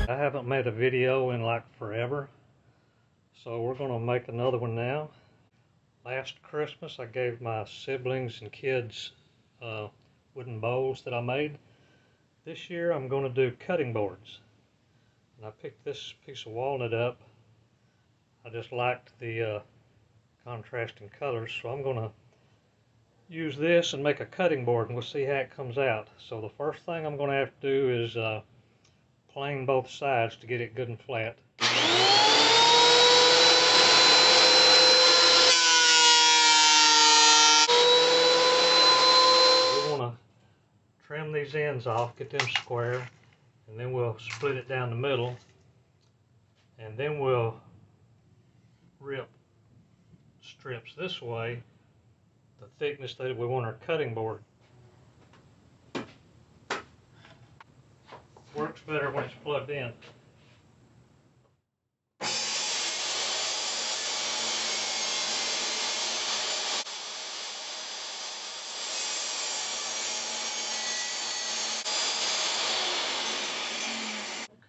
I haven't made a video in like forever, so we're going to make another one now. Last Christmas I gave my siblings and kids wooden bowls that I made. This year I'm going to do cutting boards. And I picked this piece of walnut up. I just liked the contrasting colors, so I'm going to use this and make a cutting board, and we'll see how it comes out. So the first thing I'm going to have to do is plane both sides to get it good and flat. We want to trim these ends off, get them square, and then we'll split it down the middle, and then we'll rip strips this way, the thickness that we want our cutting board. Works better when it's plugged in.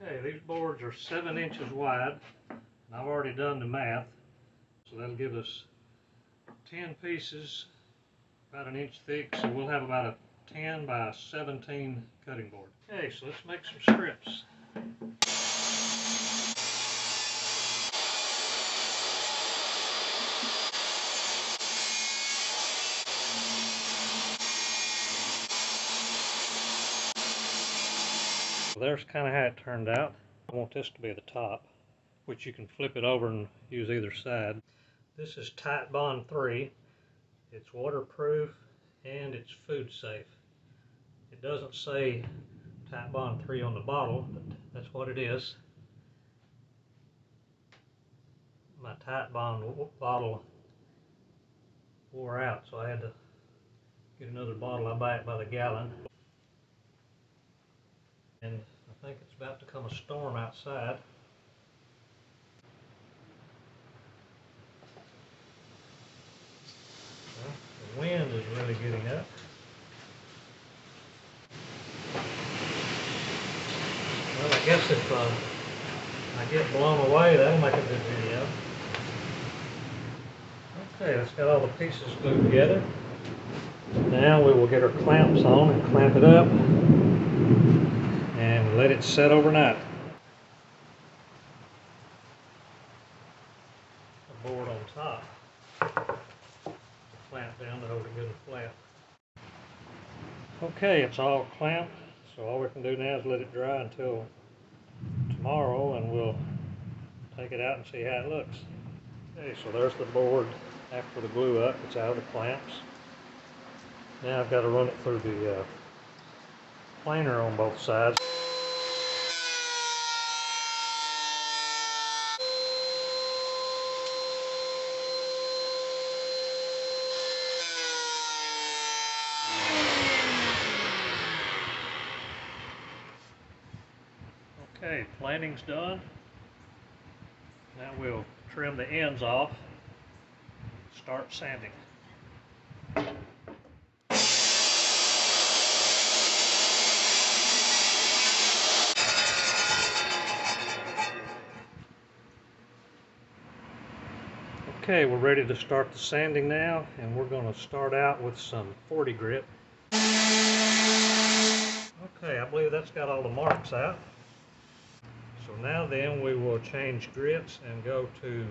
Okay, these boards are 7 inches wide, and I've already done the math, so that'll give us 10 pieces, about 1 inch thick, so we'll have about a 10 by 17 cutting board. Okay, so let's make some strips. So there's kind of how it turned out. I want this to be the top, which you can flip it over and use either side. This is Tight Bond 3. It's waterproof and it's food safe. It doesn't say Tight Bond 3 on the bottle, but that's what it is. My Tight Bond bottle wore out, so I had to get another bottle. I buy it by the gallon. And I think it's about to come a storm outside. Well, the wind is really getting up. Well, I guess if I get blown away, that'll make a good video. Okay, that's got all the pieces glued together. Now we will get our clamps on and clamp it up and let it set overnight. A board on top to clamp down to hold it good and flat. Okay, it's all clamped, so all we can do now is let it dry until tomorrow, and we'll take it out and see how it looks. Okay, so there's the board after the glue up. It's out of the clamps. Now I've got to run it through the planer on both sides. Okay, planing's done. Now we'll trim the ends off, start sanding. Okay, we're ready to start the sanding now, and we're going to start out with some 40 grit. Okay, I believe that's got all the marks out. So now then we will change grits and go to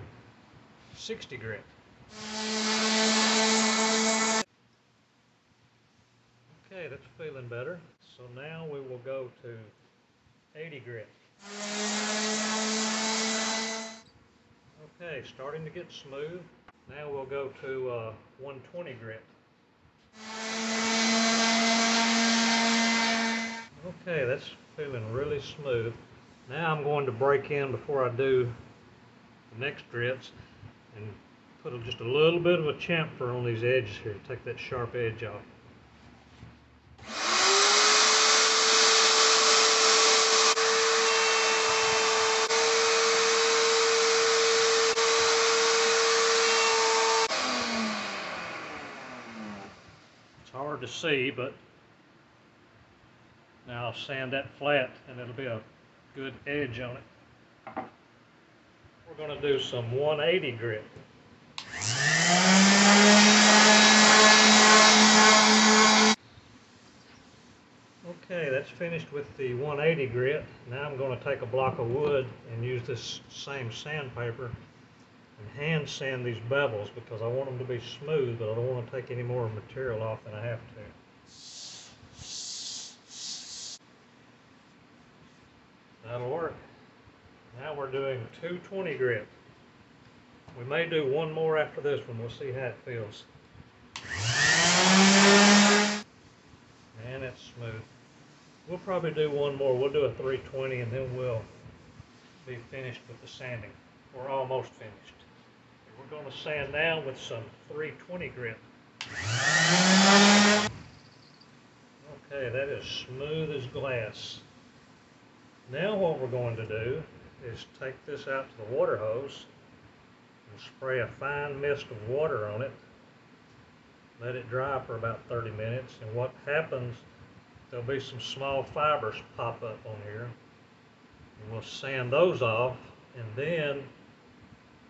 60 grit. Okay, that's feeling better. So now we will go to 80 grit. Okay, starting to get smooth. Now we'll go to 120 grit. Okay, that's feeling really smooth. Now I'm going to break in before I do the next grits and put just a little bit of a chamfer on these edges here to take that sharp edge off. It's hard to see, but now I'll sand that flat and it'll be a good edge on it. We're going to do some 180 grit. Okay, that's finished with the 180 grit. Now I'm going to take a block of wood and use this same sandpaper and hand sand these bevels because I want them to be smooth, but I don't want to take any more material off than I have to. That'll work. Now we're doing 220 grit. We may do one more after this one. We'll see how it feels. And it's smooth. We'll probably do one more. We'll do a 320 and then we'll be finished with the sanding. We're almost finished. We're going to sand down with some 320 grit. Okay, that is smooth as glass. Now what we're going to do is take this out to the water hose and spray a fine mist of water on it. Let it dry for about 30 minutes, and what happens, there'll be some small fibers pop up on here, and we'll sand those off, and then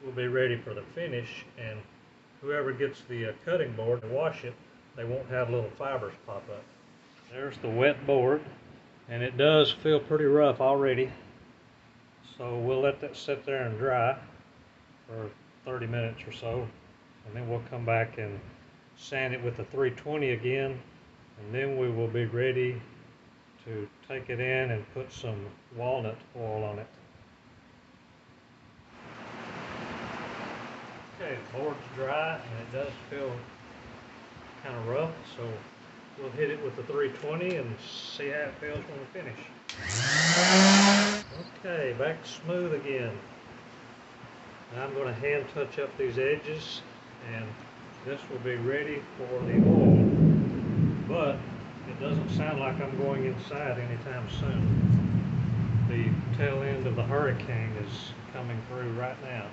we'll be ready for the finish, and whoever gets the cutting board to wash it, they won't have little fibers pop up. There's the wet board, and it does feel pretty rough already, so we'll let that sit there and dry for 30 minutes or so, and then we'll come back and sand it with the 320 again, and then we will be ready to take it in and put some walnut oil on it. Okay, the board's dry and it does feel kind of rough, so we'll hit it with the 320 and see how it feels when we finish. Okay, back smooth again. Now I'm going to hand touch up these edges, and this will be ready for the oil, but it doesn't sound like I'm going inside anytime soon. The tail end of the hurricane is coming through right now.